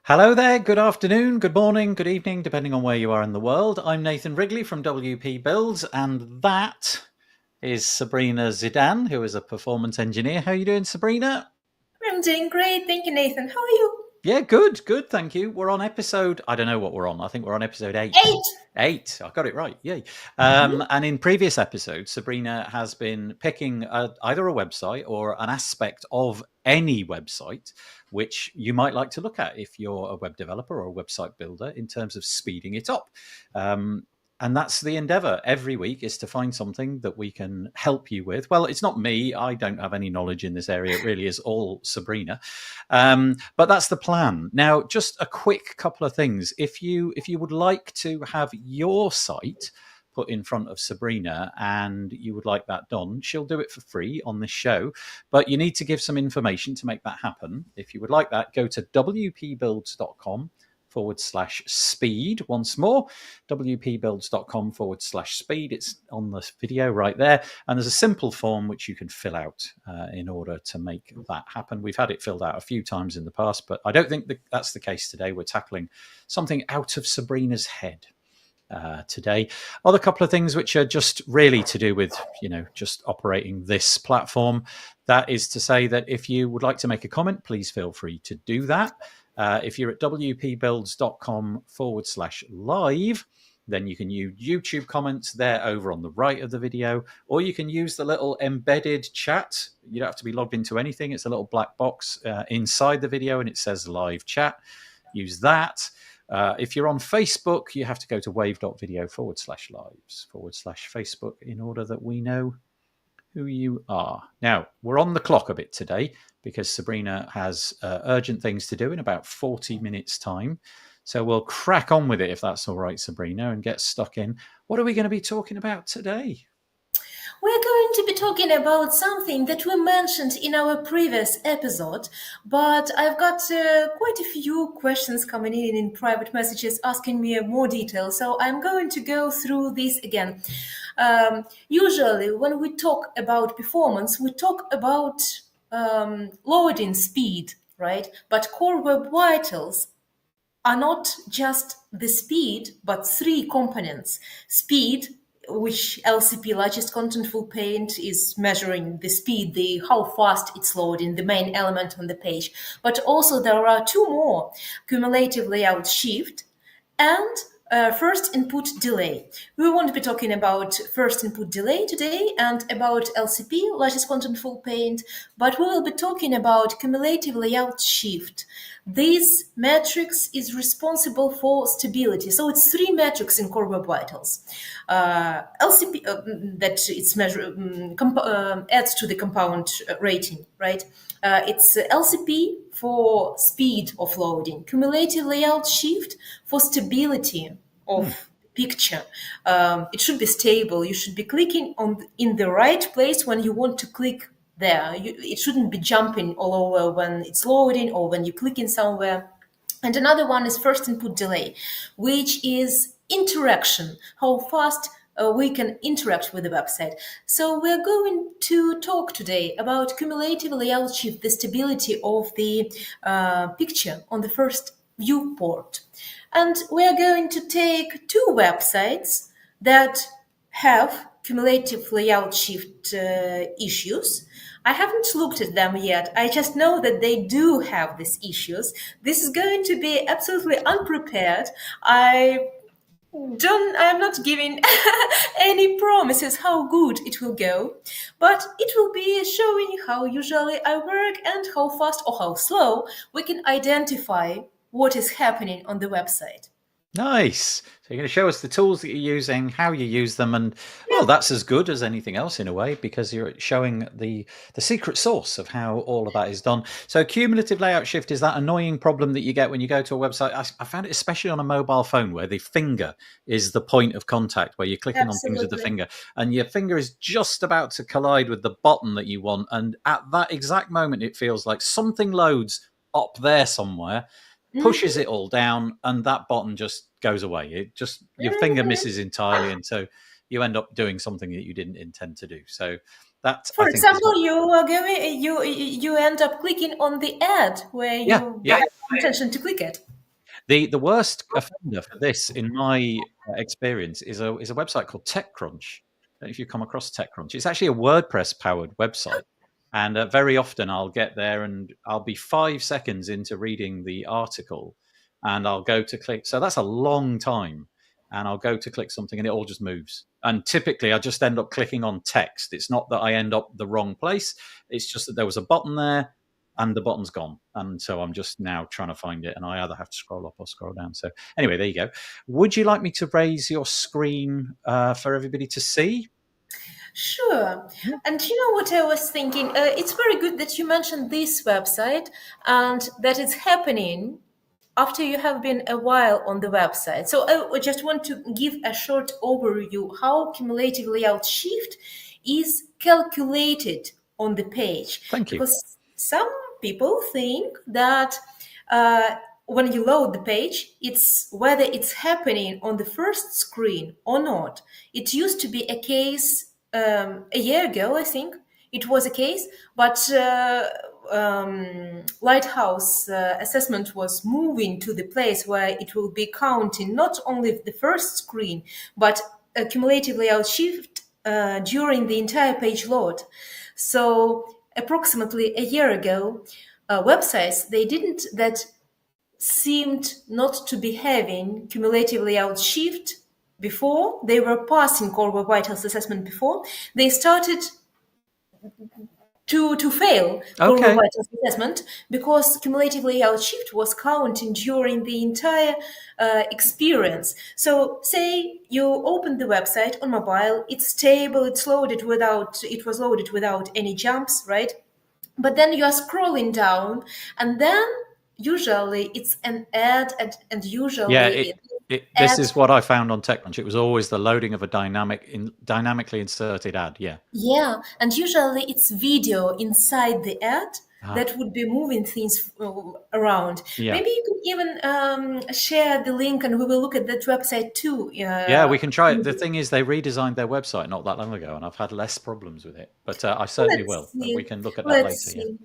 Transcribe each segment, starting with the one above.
Hello there, good afternoon, good morning, good evening, depending on where you are in the world. I'm Nathan Wrigley from WP Builds, and that is Sabrina Zeidan, who is a performance engineer. How are you doing, Sabrina? I'm doing great. Thank you, Nathan. How are you? Yeah, good, thank you. We're on episode, I don't know what we're on. I think we're on episode 8. Eight. 8, I got it right, yay. Mhm. And in previous episodes, Sabrina has been picking either a website or an aspect of any website which you might like to look at if you're a web developer or a website builder in terms of speeding it up. And that's the endeavor every week, is to find something that we can help you with. Well, it's not me. I don't have any knowledge in this area. It really is all Sabrina. But that's the plan. Now, just a quick couple of things. If you would like to have your site put in front of Sabrina and you would like that done, she'll do it for free on this show. But you need to give some information to make that happen. If you would like that, go to wpbuilds.com/speed. Once more, wpbuilds.com/speed. It's on the video right there. And there's a simple form which you can fill out in order to make that happen. We've had it filled out a few times in the past, but I don't think that's the case today. We're tackling something out of Sabrina's head. Today. Other couple of things which are just really to do with, just operating this platform. That is to say that if you would like to make a comment, please feel free to do that. If you're at wpbuilds.com/live, then you can use YouTube comments there over on the right of the video, or you can use the little embedded chat. You don't have to be logged into anything. It's a little black box inside the video and it says live chat. Use that. If you're on Facebook, you have to go to wave.video/lives/Facebook in order that we know who you are. Now, we're on the clock a bit today because Sabrina has urgent things to do in about 40 minutes' time. So we'll crack on with it if that's all right, Sabrina, and get stuck in. What are we going to be talking about today? We're going to be talking about something that we mentioned in our previous episode, but I've got quite a few questions coming in private messages asking me more details. So I'm going to go through this again. Usually, when we talk about performance, we talk about loading speed, right? But Core Web Vitals are not just the speed, but three components. Speed, which LCP, largest contentful paint, is measuring the speed, how fast it's loading, the main element on the page. But also there are two more: cumulative layout shift and first input delay. We won't be talking about first input delay today and about LCP, largest contentful paint, but we will be talking about cumulative layout shift. This matrix is responsible for stability. So it's three metrics in Core Web Vitals. LCP that it's adds to the compound rating, right? It's LCP for speed of loading, cumulative layout shift for stability of picture. It should be stable. You should be clicking in the right place when you want to click there. It shouldn't be jumping all over when it's loading or when you're clicking somewhere. And another one is first input delay, which is interaction, how fast we can interact with the website. So we're going to talk today about cumulative layout shift, the stability of the picture on the first viewport. And we're going to take two websites that have cumulative layout shift issues. I haven't looked at them yet. I just know that they do have these issues. This is going to be absolutely unprepared. I'm not giving any promises how good it will go, but it will be showing how usually I work and how fast or how slow we can identify what is happening on the website. Nice. So you're going to show us the tools that you're using, how you use them, and well, that's as good as anything else in a way because you're showing the secret sauce of how all of that is done. So cumulative layout shift is that annoying problem that you get when you go to a website. I found it especially on a mobile phone where the finger is the point of contact, where you're clicking on things with the Absolutely. finger, and your finger is just about to collide with the button that you want, and at that exact moment, it feels like something loads up there somewhere, pushes it all down, and that button just goes away. It just, your finger misses entirely, and so you end up doing something that you didn't intend to do. So that, I For think, is what. example, you are going, you end up clicking on the ad where Yeah, you yeah. have intention to click it. The worst offender for this, in my experience, is a website called TechCrunch. I don't know if you've come across TechCrunch. It's actually a WordPress powered website, and very often I'll get there and I'll be 5 seconds into reading the article, and I'll go to click. So that's a long time, and I'll go to click something, and it all just moves. And typically, I just end up clicking on text. It's not that I end up the wrong place. It's just that there was a button there and the button's gone. And so I'm just now trying to find it, and I either have to scroll up or scroll down. So anyway, there you go. Would you like me to raise your screen for everybody to see? Sure. Yeah. And you know what I was thinking? It's very good that you mentioned this website and that it's happening after you have been a while on the website. So I just want to give a short overview how cumulative layout shift is calculated on the page. Thank you. Because some people think that when you load the page, it's whether it's happening on the first screen or not. It used to be a case a year ago, I think it was a case, but Lighthouse assessment was moving to the place where it will be counting not only the first screen, but a cumulative layout shift during the entire page load. So approximately a year ago, websites that seemed not to be having cumulative layout shift before, they were passing Core Web Vitals assessment before, they started to fail Core Web Okay. Vitals assessment because cumulative layout shift was counting during the entire experience. So say you open the website on mobile, it's stable, it was loaded without any jumps, right? But then you are scrolling down, and then usually it's an ad, and Yeah, usually this ad, is what I found on TechCrunch. It was always the loading of a dynamically inserted ad. Yeah. yeah, and usually it's video inside the ad Ah, that would be moving things around. yeah. Maybe you could even share the link, and we will look at that website too. Yeah, we can try it. The thing is, they redesigned their website not that long ago, and I've had less problems with it. But I certainly Let's will. see. We can look at that Let's later. Yeah. see.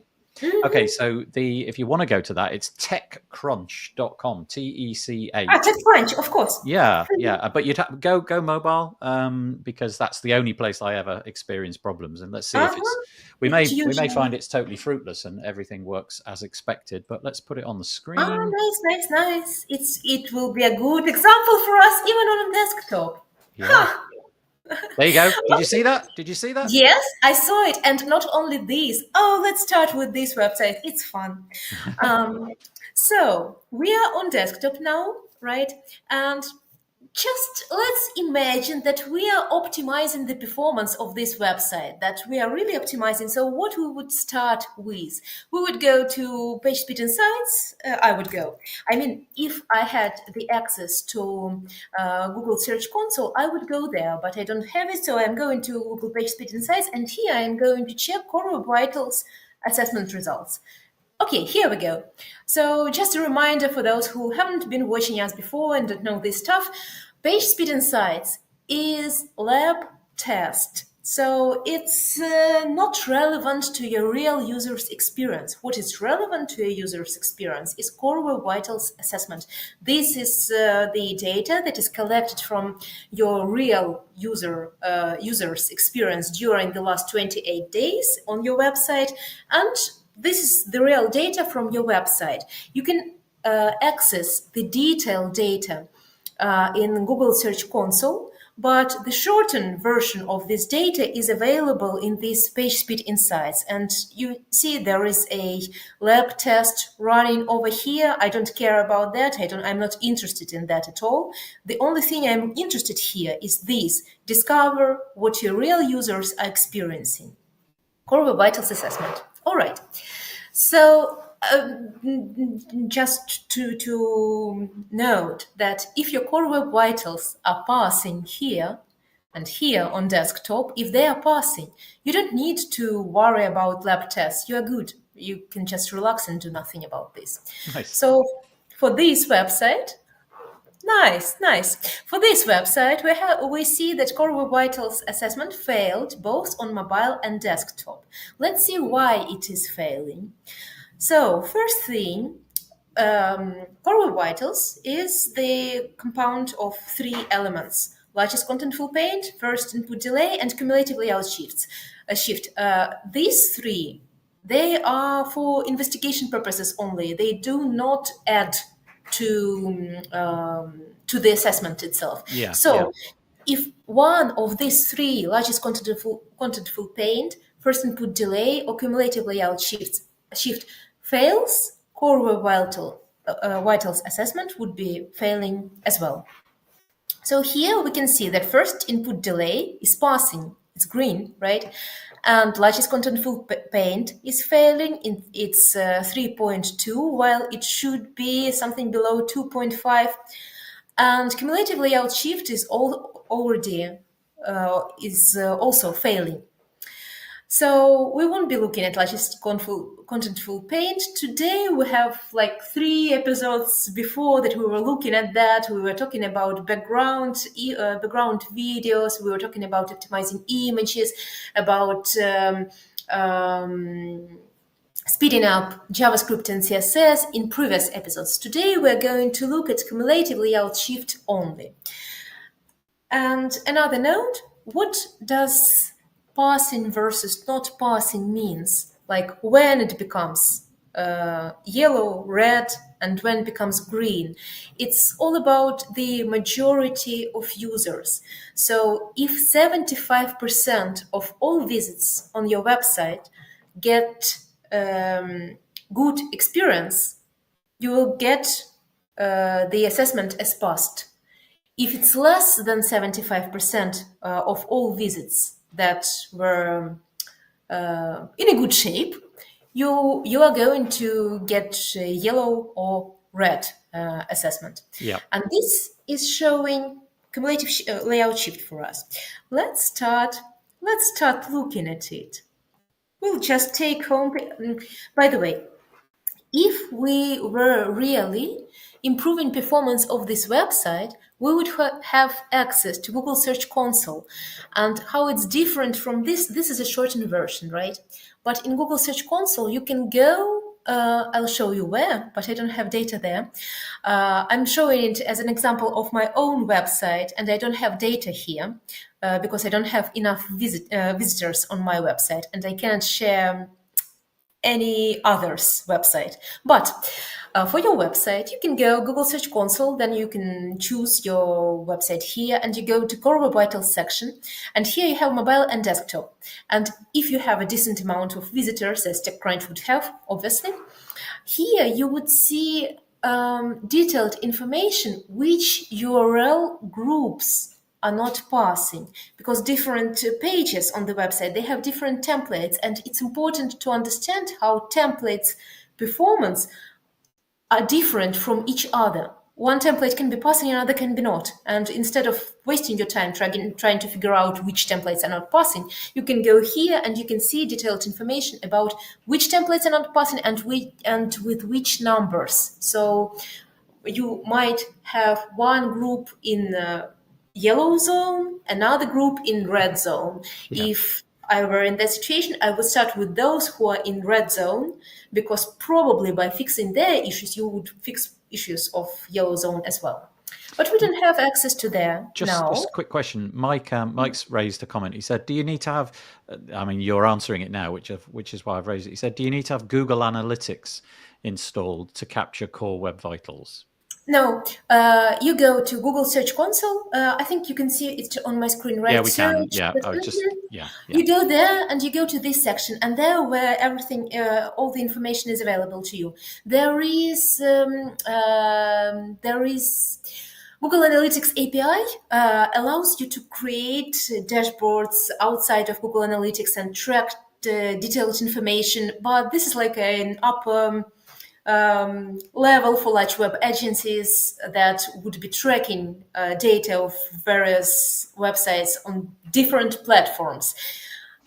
Okay, so if you want to go to that, it's techcrunch.com, TECH. Ah, Tech French, of course. Yeah, but you'd have go mobile because that's the only place I ever experience problems. And let's see if Uh-huh. we It's may usually. find it's totally fruitless and everything works as expected. But let's put it on the Ah, screen. nice. It will be a good example for us even on a desktop. Yeah, there you go. Did you see that? Did you see that? Yes, I saw it, and not only this. Oh, let's start with this website. It's fun. So we are on desktop now, right? And just let's imagine that we are optimizing the performance of this website, that we are really optimizing. So what we would start with, we would go to page speed insights. I would go. I mean, if I had the access to Google Search Console, I would go there, but I don't have it. So I'm going to Google Page Speed Insights, and here I'm going to check Core Web Vitals assessment results. Okay, here we go. So just a reminder for those who haven't been watching us before and don't know this stuff, Page Speed Insights is lab test. So it's not relevant to your real user's experience. What is relevant to your user's experience is Core Web Vitals assessment. This is the data that is collected from your real user's experience during the last 28 days on your website, and this is the real data from your website. You can access the detailed data in Google Search Console, but the shortened version of this data is available in this Page Speed Insights. And you see there is a lab test running over here. I don't care about that. I'm not interested in that at all. The only thing I'm interested here is this: discover what your real users are experiencing. Core Web Vitals assessment. All right. So just to note that if your Core Web Vitals are passing here and here on desktop, if they are passing, you don't need to worry about lab tests. You are good. You can just relax and do nothing about this. Nice. So for this website, Nice. For this website, we see that Core Web Vitals assessment failed both on mobile and desktop. Let's see why it is failing. So first thing, Core Web Vitals is the compound of three elements: largest contentful paint, first input delay, and cumulative layout shift. These three, they are for investigation purposes only. They do not add to the assessment itself. Yeah. So if one of these three, largest contentful paint, first input delay, or cumulative layout shift fails, core web vitals assessment would be failing as well. So here we can see that first input delay is passing, it's green, right? And largest contentful paint is failing, it's 3.2, while it should be something below 2.5. And cumulative layout shift is already also failing. So we won't be looking at largest contentful paint. Today we have like 3 episodes before that we were looking at that. We were talking about background videos. We were talking about optimizing images, about speeding up JavaScript and CSS in previous episodes. Today we're going to look at cumulative layout shift only. And another note, what does passing versus not passing means? Like when it becomes yellow, red, and when it becomes green. It's all about the majority of users. So if 75% of all visits on your website get good experience, you will get the assessment as passed. If it's less than 75% of all visits that were in a good shape, you are going to get yellow or red assessment. Yeah. And this is showing cumulative layout shift for us. Let's start looking at it. We'll just take home. By the way, if we were really improving performance of this website, we would have access to Google Search Console. And how it's different from this is a shortened version, right? But in Google Search Console, you can go, I'll show you where, but I don't have data there. I'm showing it as an example of my own website, and I don't have data here because I don't have enough visitors on my website, and I cannot share any other's website. But for your website, you can go Google Search Console, then you can choose your website here, and you go to Core Web Vitals section, and here you have mobile and desktop. And if you have a decent amount of visitors, as TechCrunch would have, obviously, here you would see detailed information which URL groups are not passing, because different pages on the website, they have different templates, and it's important to understand how templates performance are different from each other. One template can be passing, another can be not. And instead of wasting your time trying to figure out which templates are not passing, you can go here and you can see detailed information about which templates are not passing and with which numbers. So you might have one group in yellow zone, another group in red zone. Yeah. If I were in that situation, I would start with those who are in red zone, because probably by fixing their issues, you would fix issues of yellow zone as well. But we don't have access to there now. Just a quick question. Mike's raised a comment. He said, do you need to have, I mean, you're answering it now, which is why I've raised it. He said, do you need to have Google Analytics installed to capture Core Web Vitals? No, you go to Google Search Console. I think you can see it on my screen, right? Yeah, we can. Yeah, yeah. You go there and you go to this section, and there where everything, all the information is available to you. There is Google Analytics API allows you to create dashboards outside of Google Analytics and track detailed information. But this is like an upper level for large web agencies that would be tracking data of various websites on different platforms.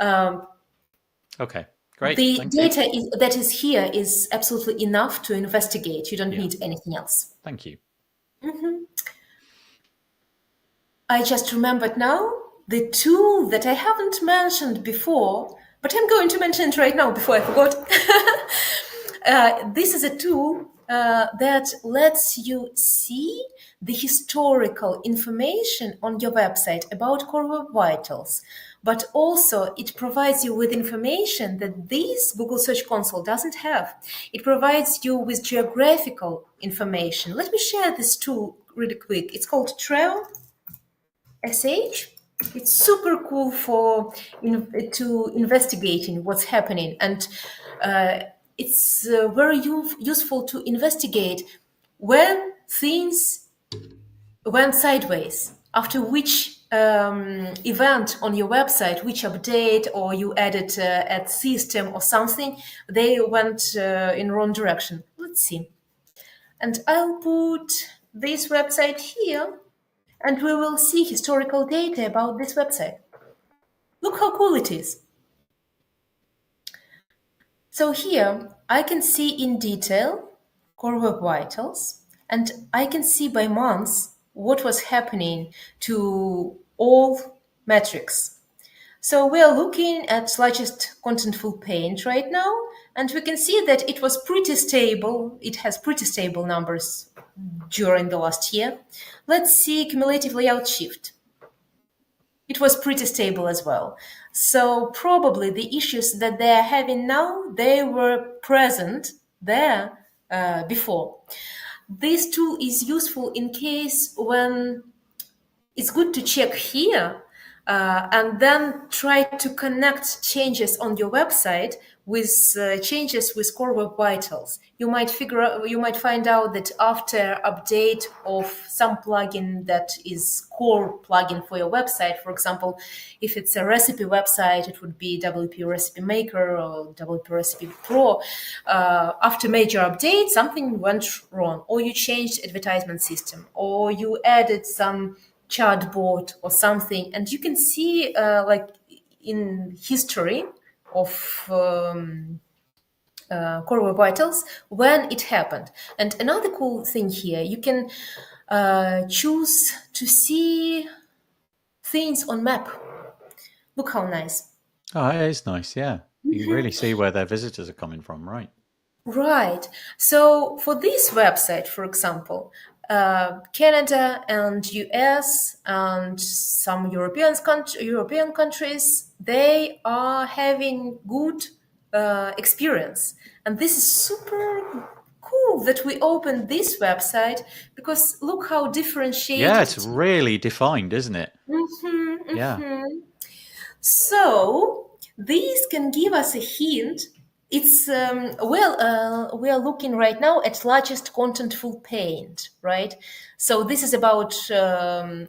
Okay, great. The Thank data that is here is absolutely enough to investigate. You don't need anything else. Thank you. I just remembered now the tool that I haven't mentioned before, but I'm going to mention it right now before I forgot. This is a tool that lets you see the historical information on your website about Core Web Vitals. But also it provides you with information that this Google Search Console doesn't have. It provides you with geographical information. Let me share this tool really quick. It's called Treo SH. It's super cool for to investigating what's happening, and it's very useful to investigate when things went sideways, after which event on your website, which update, or you added a system or something, they went in wrong direction. Let's see. And I'll put this website here, and we will see historical data about this website. Look how cool it is. So here I can see in detail Core Web Vitals, and I can see by months what was happening to all metrics. So we are looking at largest contentful paint right now, and we can see that it was pretty stable. It has pretty stable numbers during the last year. Let's see cumulative layout shift. It was pretty stable as well. So probably the issues that they are having now, they were present there before. This tool is useful in case when it's good to check here and then try to connect changes on your website with changes with Core Web Vitals. You might find out that after update of some plugin that is core plugin for your website, for example, if it's a recipe website, it would be WP Recipe Maker or WP Recipe Pro. After major update, something went wrong, or you changed advertisement system, or you added some chatbot or something, and you can see like in history of Core Web Vitals when it happened. And another cool thing here, you can choose to see things on map. Look how nice. Oh, it is nice, yeah. You can really see where their visitors are coming from, right? Right. So for this website, for example, Canada and US and some European countries, they are having good experience. And this is super cool that we opened this website, because look how differentiated Yeah, it it's is. really defined, isn't it? Yeah. So these can give us a hint. It's we are looking right now at largest contentful paint, right? So this is about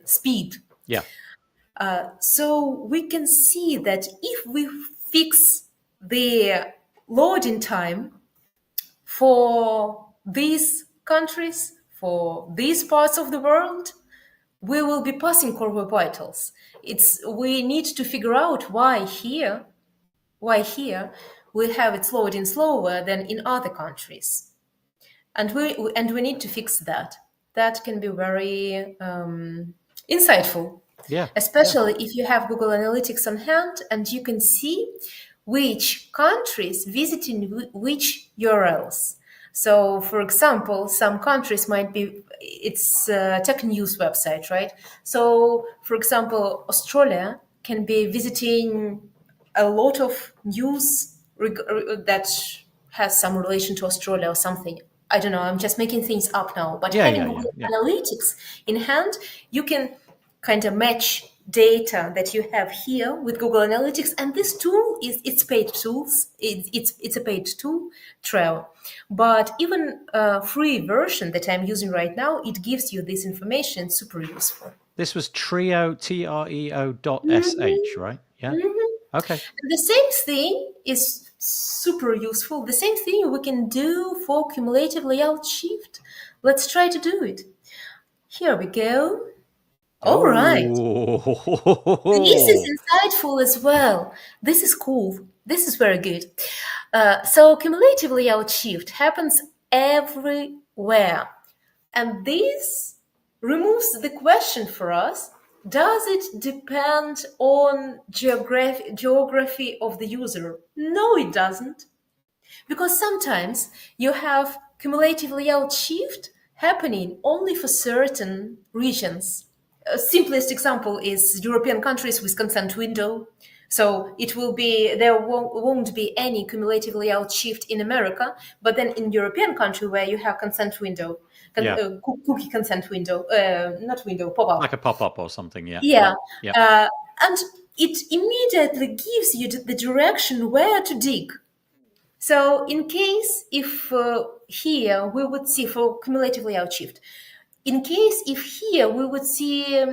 speed. Yeah. So we can see that if we fix the loading time for these countries, for these parts of the world, we will be passing Core Web Vitals. We need to figure out why here we have it loading slower than in other countries, and we need to fix that. That can be very insightful, Yeah. especially if you have Google Analytics on hand and you can see which countries visiting which URLs. So, for example, some countries might be, it's a tech news website, right? So, for example, Australia can be visiting a lot of news that has some relation to Australia or something. I don't know, I'm just making things up now. But Yeah, having yeah, yeah, Google yeah. Analytics in hand, you can kind of match data that you have here with Google Analytics. And this tool it's paid tools. It's a paid tool, Treo. But even a free version that I'm using right now, it gives you this information, super useful. This was Treo, Treo.sh, right? Yeah. Okay. The same thing is super useful. The same thing we can do for cumulative layout shift. Let's try to do it. Here we go. All right. This is Oh. insightful as well. This is cool. This is very good. So cumulative layout shift happens everywhere. And this removes the question for us, does it depend on geography of the user? No, it doesn't. Because sometimes you have cumulative layout shift happening only for certain regions. Simplest example is European countries with consent window. So it will be there won't be any cumulative layout shift in America, but then in European country where you have consent window, cookie consent window, not window, pop up. Like a pop-up or something, yeah. Yeah, Yeah. and it immediately gives you the direction where to dig. So in case if here we would see for cumulative layout shift, in case if here we would see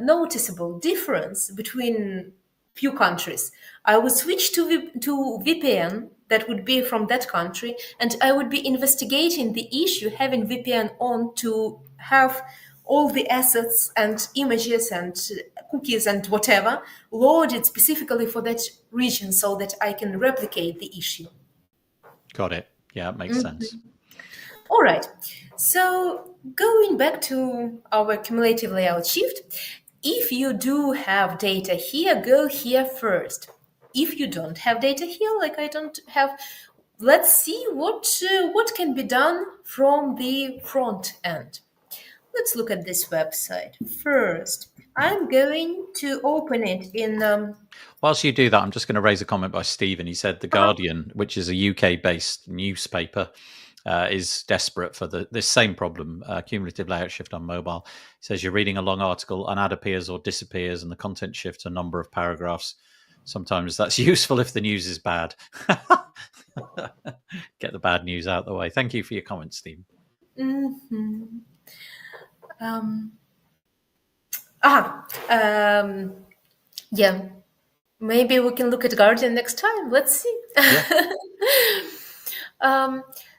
noticeable difference between few countries, I would switch to VPN that would be from that country, and I would be investigating the issue having VPN on to have all the assets and images and cookies and whatever loaded specifically for that region so that I can replicate the issue. Got it. Yeah, it makes sense. All right. So going back to our cumulative layout shift, if you do have data here, go here first. If you don't have data here, like I don't have, let's see what can be done from the front end. Let's look at this website first. I'm going to open it in. Whilst you do that, I'm just going to raise a comment by Stephen. He said The Guardian, which is a UK-based newspaper, is desperate for this same problem, cumulative layout shift on mobile. He says you're reading a long article, an ad appears or disappears, and the content shifts a number of paragraphs. Sometimes that's useful if the news is bad. Get the bad news out of the way. Thank you for your comment, Stephen. Yeah. Maybe we can look at Guardian next time. Let's see. Yeah.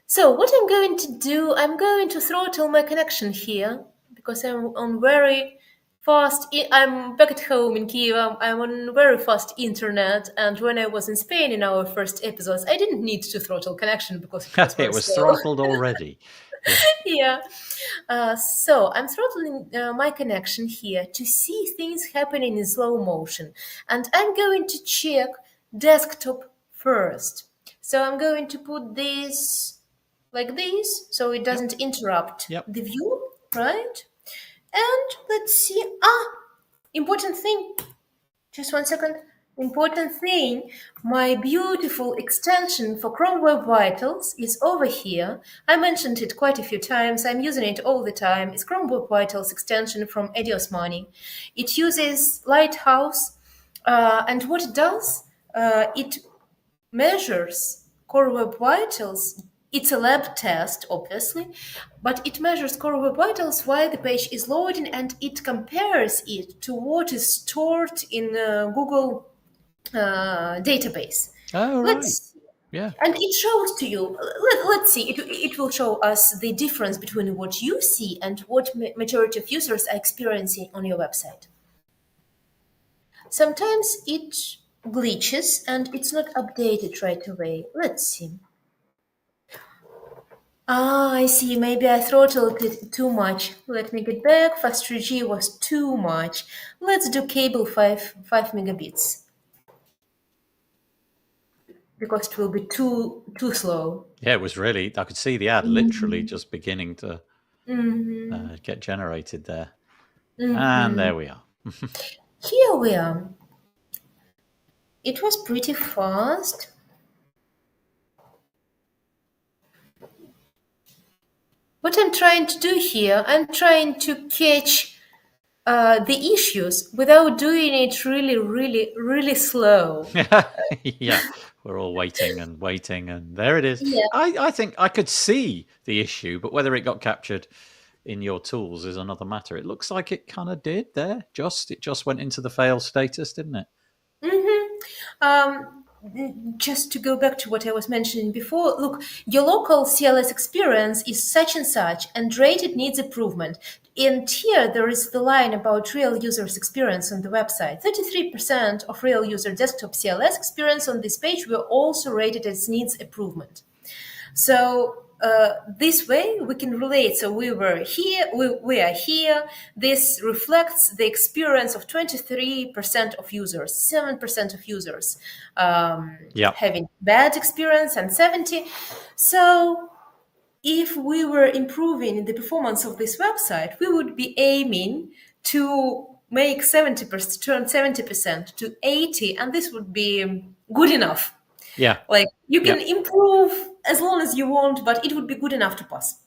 So what I'm going to do, I'm going to throttle my connection here because I'm on very fast. I'm back at home in Kiev. I'm on very fast internet. And when I was in Spain in our first episodes, I didn't need to throttle connection because it was throttled already. Yeah. So I'm throttling my connection here to see things happening in slow motion. And I'm going to check desktop first. So I'm going to put this like this so it doesn't interrupt the view, right? And let's see. Important thing. Just 1 second. Important thing, my beautiful extension for Chrome Web Vitals is over here. I mentioned it quite a few times. I'm using it all the time. It's Chrome Web Vitals extension from Edios Money. It uses Lighthouse, and what it does, it measures Core Web Vitals. It's a lab test, obviously, but it measures Core Web Vitals while the page is loading, and it compares it to what is stored in Google database. Oh, right. Yeah. And it shows to you, let's see, it will show us the difference between what you see and what majority of users are experiencing on your website. Sometimes it glitches and it's not updated right away. Let's see. I see. Maybe I throttled it too much. Let me get back. Fast 3G was too much. Let's do cable 5 megabits. Because it will be too slow. Yeah, it was really, I could see the ad literally just beginning to get generated there. And there we are. Here we are. It was pretty fast. What I'm trying to do here, I'm trying to catch the issues without doing it really slow. Yeah, we're all waiting, and there it is. Yeah. I think I could see the issue, but whether it got captured in your tools is another matter. It looks like it kind of did there. It just went into the fail status, didn't it? Just to go back to what I was mentioning before, look, your local CLS experience is such and such, and rated needs improvement. And here there is the line about real users' experience on the website. 33% of real user desktop CLS experience on this page were also rated as needs improvement. So this way we can relate. So we were here, we are here. This reflects the experience of 23% of users, 7% of users having bad experience, and 70. So if we were improving the performance of this website, we would be aiming to make 70%, turn 70% to 80, and this would be good enough. Yeah. Like, you Yeah. can improve as long as you want, but it would be good enough to pass.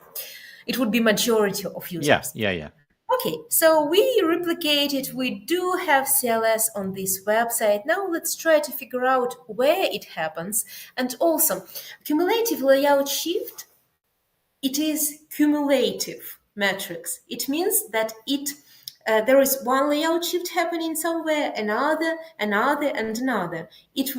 It would be majority of Yeah. users. Yeah. Yeah. Okay, so we replicate it. We do have CLS on this website. Now let's try to figure out where it happens. And also, cumulative layout shift, it is cumulative metrics. It means that there is one layout shift happening somewhere, another, and another. This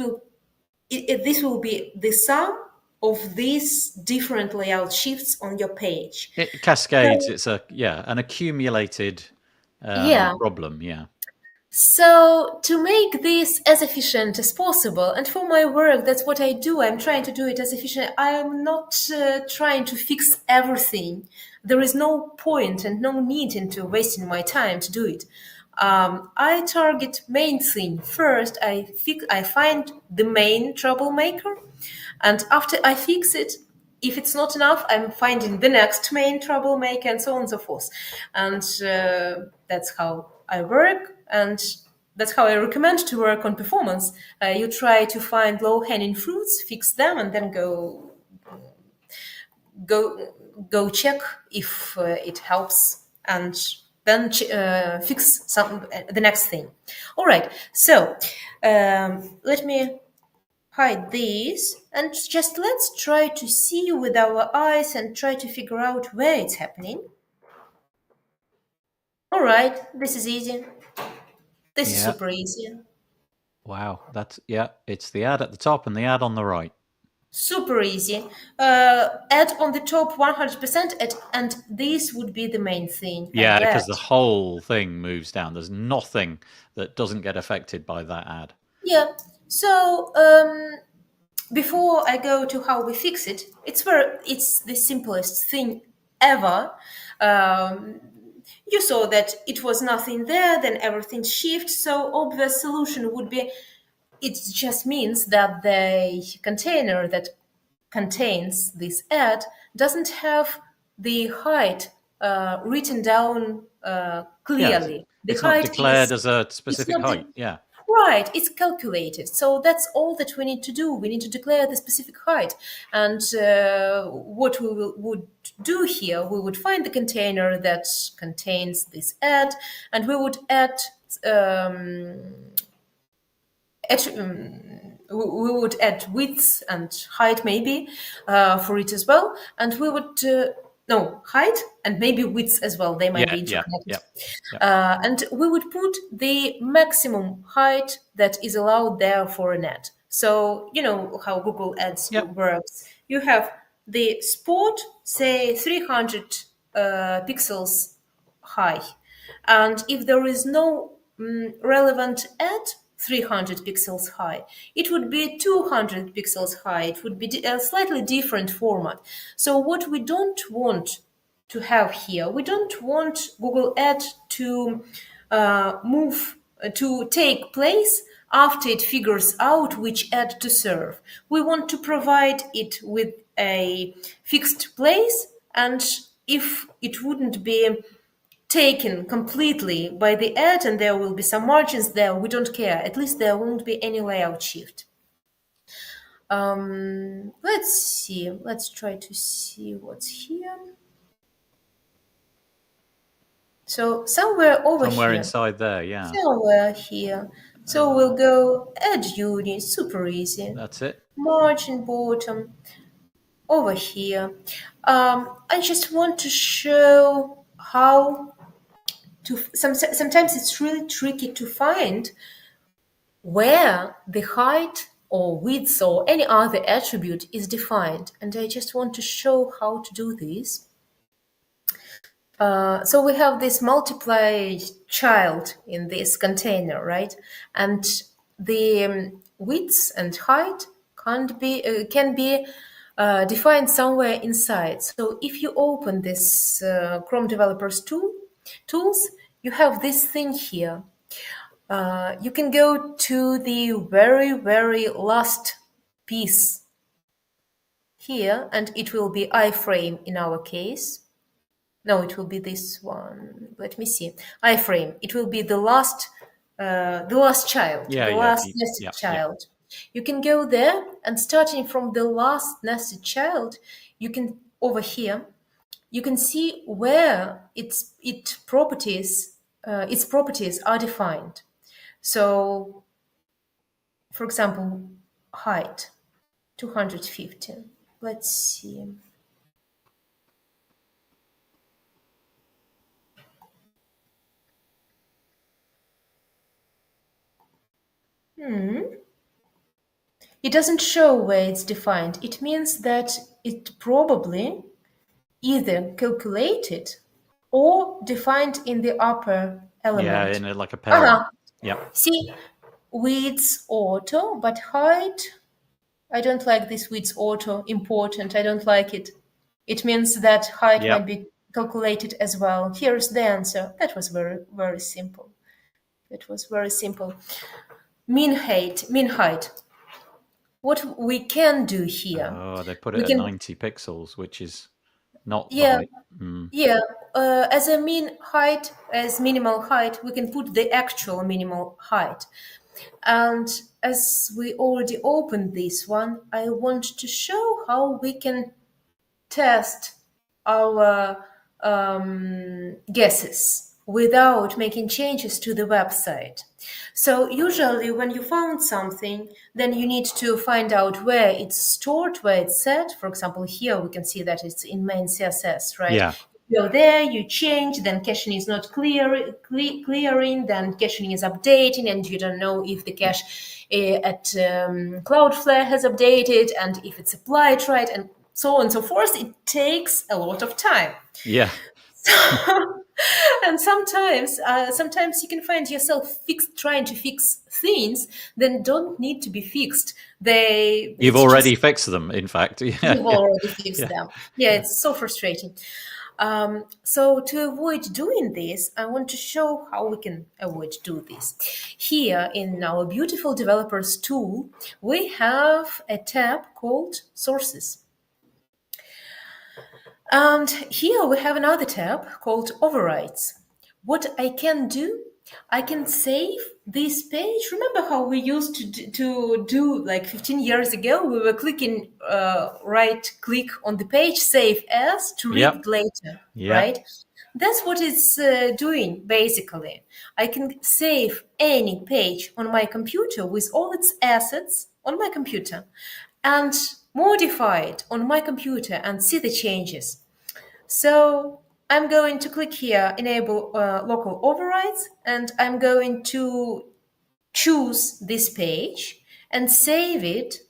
will be the sum of these different layout shifts on your page. It cascades. So, It's an accumulated yeah. problem. Yeah. So to make this as efficient as possible, and for my work, that's what I do. I'm trying to do it as efficient. I'm not trying to fix everything. There is no point and no need into wasting my time to do it. I target main thing first. I find the main troublemaker, and after I fix it, if it's not enough, I'm finding the next main troublemaker, and so on and so forth. And that's how I work, and that's how I recommend to work on performance. You try to find low-hanging fruits, fix them, and then go check if it helps, and then fix the next thing. All right. So let me hide this, and just let's try to see with our eyes and try to figure out where it's happening. All right, this is easy. This is Yeah. super easy. Wow. It's the ad at the top and the ad on the right. Super easy. Add on the top 100%, and this would be the main thing. Yeah, because the whole thing moves down. There's nothing that doesn't get affected by that ad. Yeah. So before I go to how we fix it, it's the simplest thing ever. You saw that it was nothing there, then everything shifts. So obvious solution would be, it just means that the container that contains this ad doesn't have the height written down Yeah, clearly. The it's not height declared is, as a it's specific not height. Yeah. right, it's calculated. So that's all that we need to do. We need to declare the specific height. And what would do here, we would find the container that contains this ad, and we would add we would add width and height maybe for it as well, and we would no, height and maybe width as well, they might Yeah. be Yeah. interconnected. Yeah. And we would put the maximum height that is allowed there for an ad. So you know how Google Ads Yeah. works. You have the spot, say 300 pixels high, and if there is no relevant ad 300 pixels high, it would be 200 pixels high. It would be a slightly different format. So what we don't want to have here, we don't want Google Ad to to take place after it figures out which ad to serve. We want to provide it with a fixed place, and if it wouldn't be taken completely by the ad and there will be some margins there, we don't care. At least there won't be any layout shift. Let's see. Let's try to see what's here. So somewhere over Somewhere here. inside there. Yeah. Somewhere here. So we'll go add unit, super easy. That's it. Margin bottom over here. I just want to show how sometimes it's really tricky to find where the height or width or any other attribute is defined. And I just want to show how to do this. So we have this multiply child in this container, right? And the width and height can be defined somewhere inside. So if you open this Chrome Developers tools, you have this thing here. You can go to the very, very last piece here, and it will be iframe in our case. No, it will be this one. Let me see. Iframe. It will be the last child, Yeah, the yeah, last nested yeah. child. You can go there, and starting from the last nested child, you can over here, you can see where its properties are defined. So, for example, height 250. Let's see. It doesn't show where it's defined. It means that it probably either calculated or defined in the upper Yeah, element. in like a parent. Yep. See, width auto, but height, I don't like this width auto, important, I don't like it. It means that height might Yep. be calculated as well. Here's the answer. That was very, very simple. That was very simple. Mean height. What we can do here, Oh, they put it we at can, 90 pixels, which is not the yeah, height. Mm. yeah. As a mean height, as minimal height, we can put the actual minimal height. And as we already opened this one, I want to show how we can test our guesses without making changes to the website. So usually when you found something, then you need to find out where it's stored, where it's set. For example, here we can see that it's in main CSS, right? Yeah. You go there, you change, then caching is not clearing, then caching is updating, and you don't know if the cache at Cloudflare has updated and if it's applied right, and so on and so forth. It takes a lot of time. Yeah. And sometimes you can find yourself trying to fix things that don't need to be fixed. You've already fixed them, in fact. Yeah. You've already fixed Yeah. them. Yeah, it's so frustrating. So to avoid doing this, I want to show how we can avoid do this. Here in our beautiful developers tool, we have a tab called sources. And here we have another tab called overrides. What I can do, I can save this page. Remember how we used to do like 15 years ago? We were clicking right click on the page, save as to read Yep. later, Yep. right? That's what it's doing basically. I can save any page on my computer with all its assets on my computer and modify it on my computer and see the changes. So I'm going to click here, enable local overrides, and I'm going to choose this page and save it.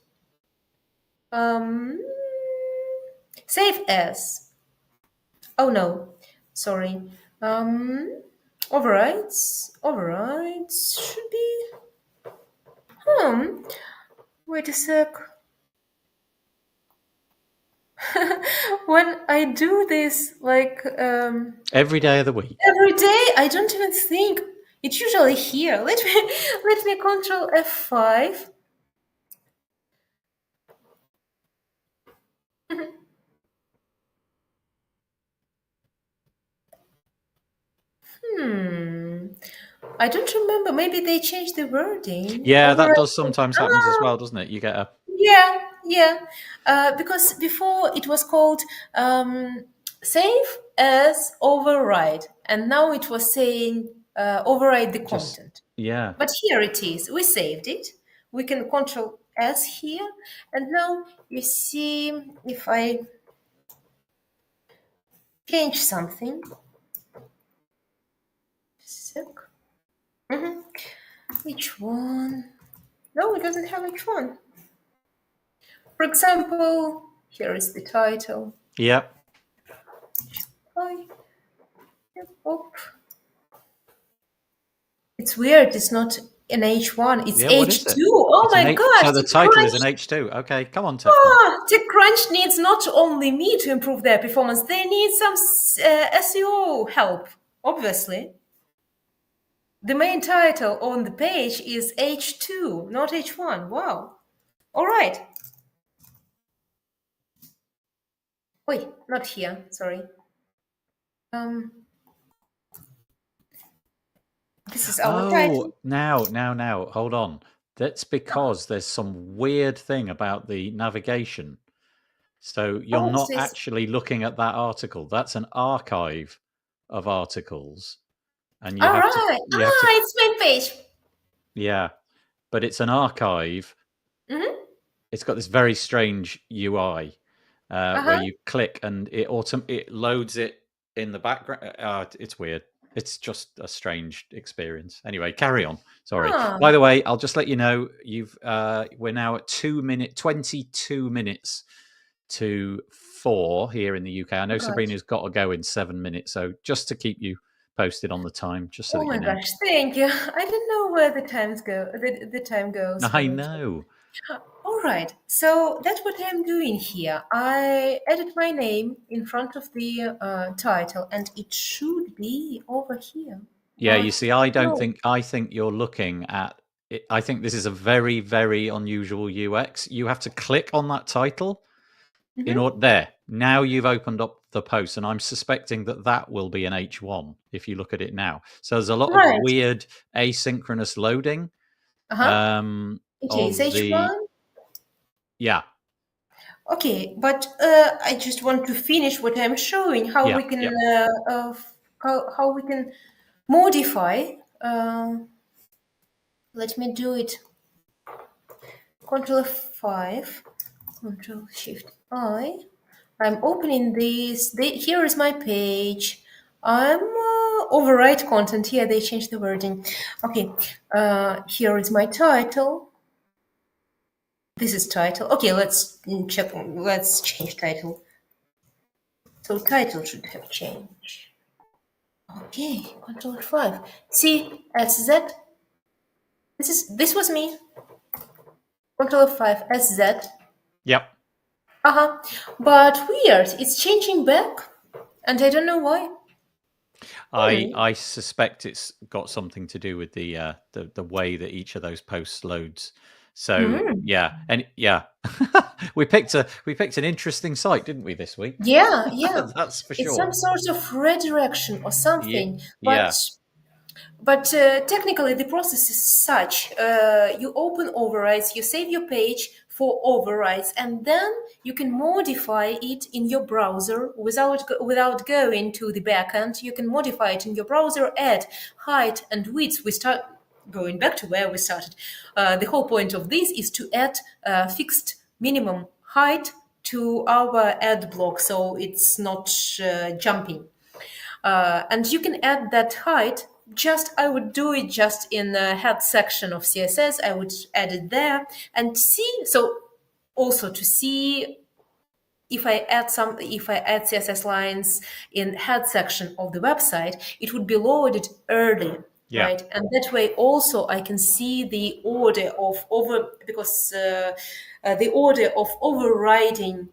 Save as. Oh no, sorry. Overrides should be. Wait a sec. When I do this, like Every day of the week. every day, I don't even think it's usually here. Let me control F5. I don't remember. Maybe they changed the wording. Yeah, that Override. does sometimes happens as well, doesn't it? You get a Yeah. Because before it was called save as override, and now it was saying override the just content. yeah. But here it is. We saved it. We can control S here, and now you see if I change something. Sec. Which one? No, it doesn't have which one. For example, here is the title. Yep. It's weird. It's not an H1. It's Yeah, what is H2. it? Oh It's an my H, gosh. so the title is an H2. Okay, come on, TechCrunch. TechCrunch needs not only me to improve their performance, they need some SEO help, obviously. The main title on the page is H2, not H1. Wow. All right. Wait, not here. Sorry. Um, this is our title. Oh, now, hold on. That's because there's some weird thing about the navigation. So you're Oh, what's not this? actually looking at that article. That's an archive of articles, and All right. you have to It's main page. yeah, but it's an archive. Mm-hmm. It's got this very strange UI where Uh-huh. you click and it loads it in the background. It's weird. It's just a strange experience. Anyway, carry on. Sorry. Ah, By the way, I'll just let you know we're now at 22 minutes to 4 here in the UK. I know gosh. Sabrina's got to go in 7 minutes, so just to keep you posted on the time, just so Oh that you my know. gosh, thank you. I don't know where the times go. The time goes I when we talk. know. All right, so that's what I'm doing here. I edit my name in front of the title, and it should be over here. Yeah, you But see, I don't no. think I think you're looking at it. I think this is a very, very unusual UX. You have to click on that title in Mhm. order. There, now you've opened up the post, and I'm suspecting that that will be an H1 if you look at it now. So there's a lot of Right. weird asynchronous loading Uh-huh. It is of the H1. yeah, Okay, but I just want to finish what I'm showing, how yeah, we can yeah. how we can modify. Uh, Let me do it. Control F5, Control Shift I. I'm opening this. Here is my page. I'm overwrite content. Here they changed the wording. Okay, here is my title. This is title. Okay, let's check. Let's change title. So title should have changed. Okay, Control F5. See, SZ. This was me. Control F5 SZ. Yep. Uh-huh. But weird, it's changing back, and I don't know why. Hmm. I suspect it's got something to do with the way that each of those posts loads. So Hmm. yeah, and yeah, we picked an interesting site, didn't we, this week? Yeah, yeah. That's for It's some sure. sort of redirection or Yeah, something, yeah, but technically the process is such: you open overrides, you save your page for overrides, and then you can modify it in your browser without going to the backend. You can modify it in your browser, add height and width. We start going back to where we started. The whole point of this is to add fixed minimum height to our ad block, so it's not jumping. And you can add that height. I would do it just in the head section of CSS. I would add it there and see. So also to see if I add CSS lines in head section of the website, it would be loaded early, yeah. right? And that way also I can see the order of the order of overriding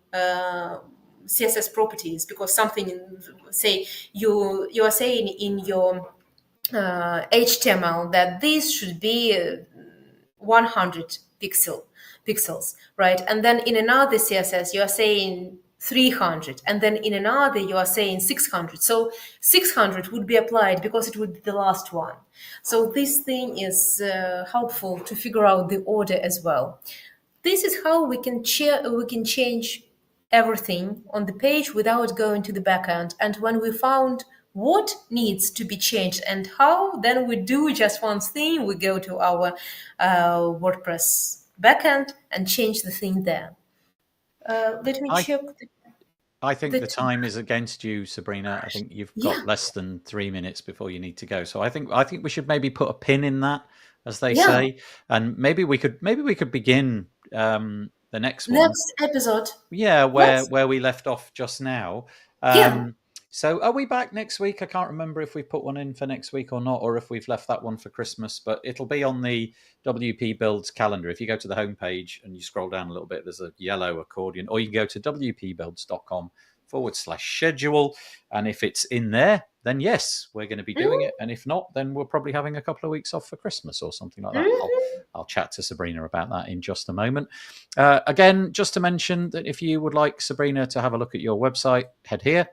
CSS properties, because something, say you are saying in your HTML that this should be 100 pixels, right? And then in another CSS you are saying 300, and then in another you are saying 600. So 600 would be applied because it would be the last one. So this thing is helpful to figure out the order as well. This is how we can change everything on the page without going to the backend. And when we found what needs to be changed and how, then we do just one thing. We go to our WordPress backend and change the thing there. Let me I check I think the the time is against you, Sabrina. I think you've yeah, got less than 3 minutes before you need to go. So I think we should maybe put a pin in that, as they yeah. say, and maybe we could begin the next one. Next episode. Yeah, Let's where we left off just now. yeah. So are we back next week? I can't remember if we put one in for next week or not, or if we've left that one for Christmas. But it'll be on the WP Builds calendar. If you go to the homepage and you scroll down a little bit, there's a yellow accordion, or you can go to wpbuilds.com facebook.com/schedule. And if it's in there, then yes, we're going to be doing it. And if not, then we're probably having a couple of weeks off for Christmas or something like that. I'll chat to Sabrina about that in just a moment. Again, just to mention that if you would like Sabrina to have a look at your website, head here,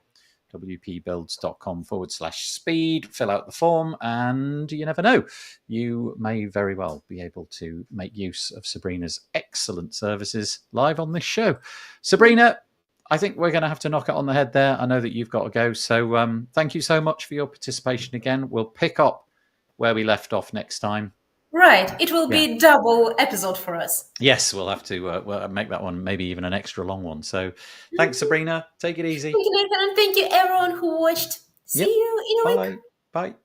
wpbuilds.com/speed, fill out the form, and you never know, you may very well be able to make use of Sabrina's excellent services live on this show. Sabrina, I think we're going to have to knock it on the head there. I know that you've got to go. So thank you so much for your participation again. We'll pick up where we left off next time. Right. It will be double episode for us. Yes, we'll have to we'll make that one maybe even an extra long one. So thanks, Sabrina. Take it easy. Thank you, Nathan, and thank you everyone who watched. See you in a week. Bye.